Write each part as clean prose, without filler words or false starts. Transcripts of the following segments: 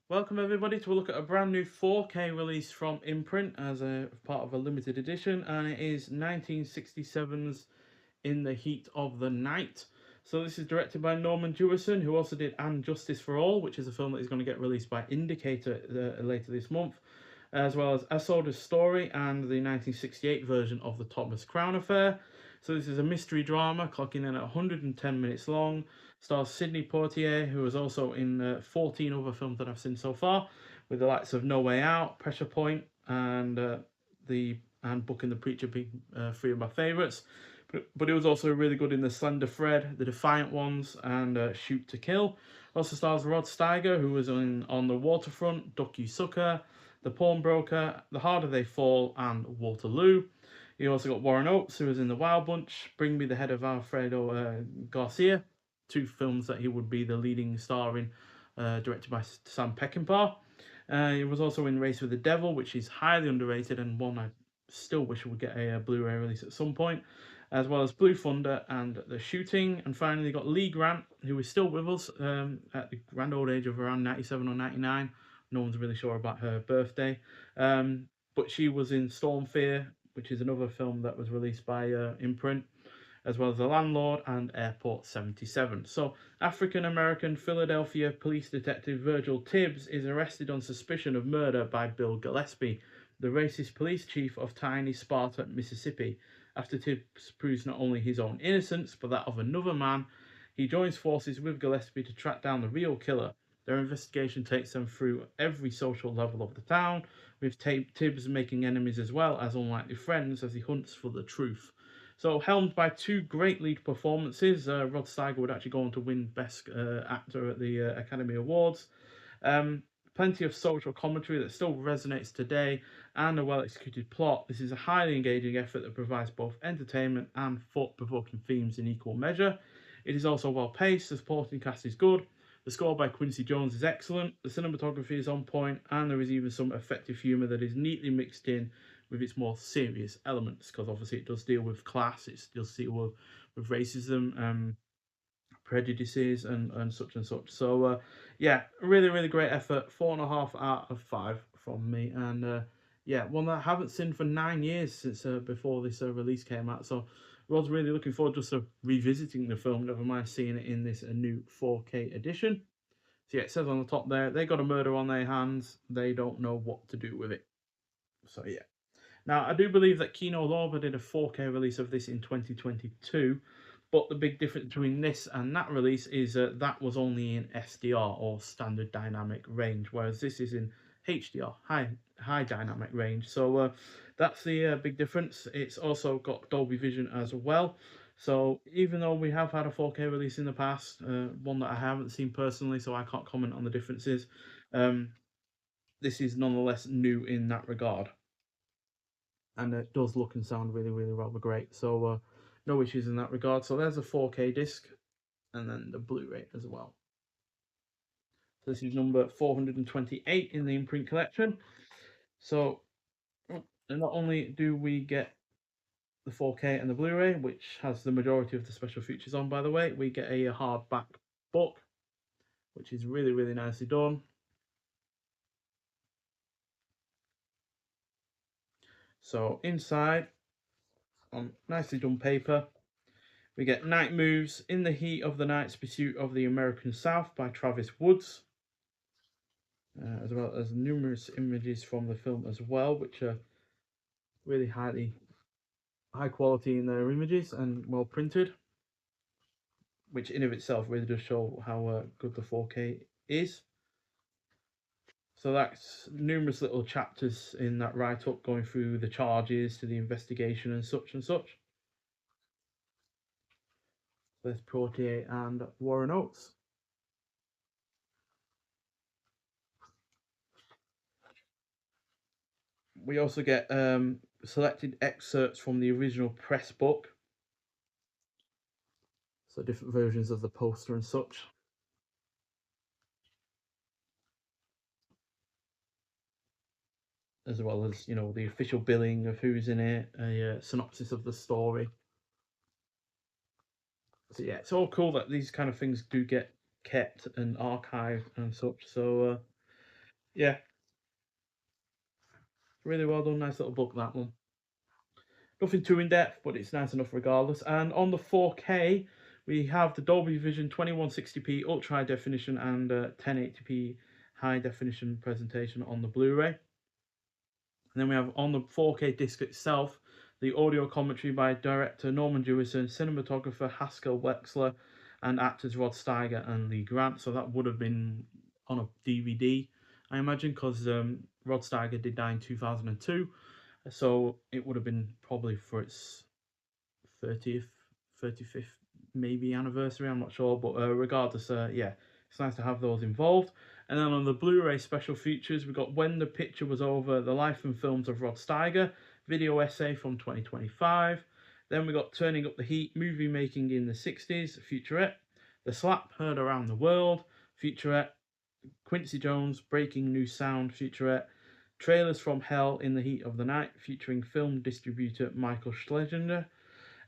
Welcome everybody to a look at a brand new 4K release from Imprint as a part of a limited edition, and it is 1967's In the Heat of the Night. So this is directed by Norman Jewison, who also did And Justice for All, which is a film that is going to get released by Indicator later this month, as well as A Soldier's Story and the 1968 version of the Thomas Crown Affair. So this is a mystery drama clocking in at 110 minutes long. Stars Sidney Poitier, who was also in 14 other films that I've seen so far, with the likes of No Way Out, Pressure Point, and Book and the Preacher being three of my favourites. But it was also really good in The Slender Thread, The Defiant Ones, and Shoot to Kill. Also stars Rod Steiger, who was in On the Waterfront, Duck You Sucker, The Pawnbroker, The Harder They Fall, and Waterloo. You also got Warren Oates, who was in The Wild Bunch, Bring Me the Head of Alfredo Garcia, two films that he would be the leading star in, directed by Sam Peckinpah. He was also in Race with the Devil, which is highly underrated and one I still wish would get a Blu-ray release at some point, as well as Blue Thunder and The Shooting. And finally got Lee Grant, who is still with us at the grand old age of around 97 or 99. No one's really sure about her birthday. But she was in Storm Fear, which is another film that was released by Imprint, as well as The Landlord and Airport 77. So, African American Philadelphia police detective Virgil Tibbs is arrested on suspicion of murder by Bill Gillespie, the racist police chief of tiny Sparta, Mississippi. After Tibbs proves not only his own innocence, but that of another man, he joins forces with Gillespie to track down the real killer. Their investigation takes them through every social level of the town, with Tibbs making enemies as well as unlikely friends as he hunts for the truth. So, helmed by two great lead performances, Rod Steiger would actually go on to win Best Actor at the Academy Awards. Plenty of social commentary that still resonates today, and a well executed plot. This is a highly engaging effort that provides both entertainment and thought provoking themes in equal measure. It is also well paced, the supporting cast is good, the score by Quincy Jones is excellent, the cinematography is on point, and there is even some effective humour that is neatly mixed in with its more serious elements, because obviously it does deal with class, it does deal with racism, prejudices, and such and such. So yeah, really great effort. 4.5 out of 5 from me, and yeah, one that I haven't seen for 9 years since before this release came out. So Rod's really looking forward just to revisiting the film, never mind seeing it in this new 4K edition. So yeah, it says on the top there, they got a murder on their hands, they don't know what to do with it. So yeah. Now, I do believe that Kino Lorber did a 4K release of this in 2022, but the big difference between this and that release is that was only in SDR, or standard dynamic range, whereas this is in HDR, high dynamic range. So that's the big difference. It's also got Dolby Vision as well. So even though we have had a 4K release in the past, one that I haven't seen personally, so I can't comment on the differences, this is nonetheless new in that regard, and it does look and sound really rather great. So no issues in that regard. So there's a 4K disc, and then the Blu-ray as well. So this is number 428 in the Imprint collection. So not only do we get the 4K and the Blu-ray, which has the majority of the special features on, by the way, we get a hardback book, which is really nicely done. So inside, on nicely done paper, we get Night Moves, In the Heat of the Night's Pursuit of the American South by Travis Woods, as well as numerous images from the film as well, which are really high quality in their images and well printed, which in of itself really does show how good the 4K is. So that's numerous little chapters in that write-up going through the charges to the investigation and such and such. There's Protier and Warren Oates. We also get selected excerpts from the original press book, so different versions of the poster and such. As well as, you know, the official billing of who's in it, a synopsis of the story. So yeah, it's all cool that these kind of things do get kept and archived and such. So yeah, really well done. Nice little book, that one. Nothing too in depth, but it's nice enough regardless. And on the 4K, we have the Dolby Vision 2160p ultra high definition and 1080p high definition presentation on the Blu-ray. And then we have on the 4K disc itself the audio commentary by director Norman Jewison, cinematographer Haskell Wexler, and actors Rod Steiger and Lee Grant. So that would have been on a DVD, I imagine, because Rod Steiger did die in 2002. So it would have been probably for its 30th, 35th maybe anniversary, I'm not sure, but regardless, yeah, it's nice to have those involved. And then on the Blu-ray special features, we got When the Picture Was Over, The Life and Films of Rod Steiger, video essay from 2025. Then we got Turning Up the Heat, movie making in the 60s, featurette. The Slap, Heard Around the World, featurette. Quincy Jones, Breaking New Sound, featurette. Trailers from Hell in the Heat of the Night, featuring film distributor Michael Schlesinger,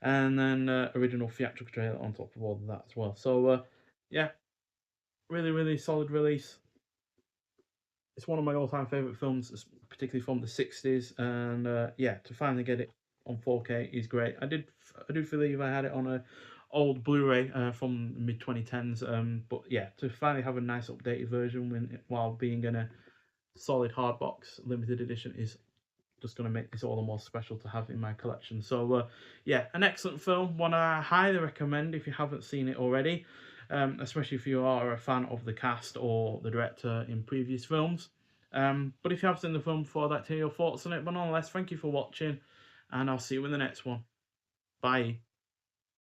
and then original theatrical trailer on top of all of that as well. So yeah, really solid release. It's one of my all-time favorite films, particularly from the 60s, and yeah, to finally get it on 4K is great. I do believe I had it on a old Blu-ray from mid 2010s, but yeah, to finally have a nice updated version while being in a solid hardbox limited edition is just going to make this all the more special to have in my collection. So yeah, an excellent film, one I highly recommend if you haven't seen it already, especially if you are a fan of the cast or the director in previous films. But if you have seen the film before, I'd like to hear your thoughts on it. But nonetheless, thank you for watching, and I'll see you in the next one. Bye.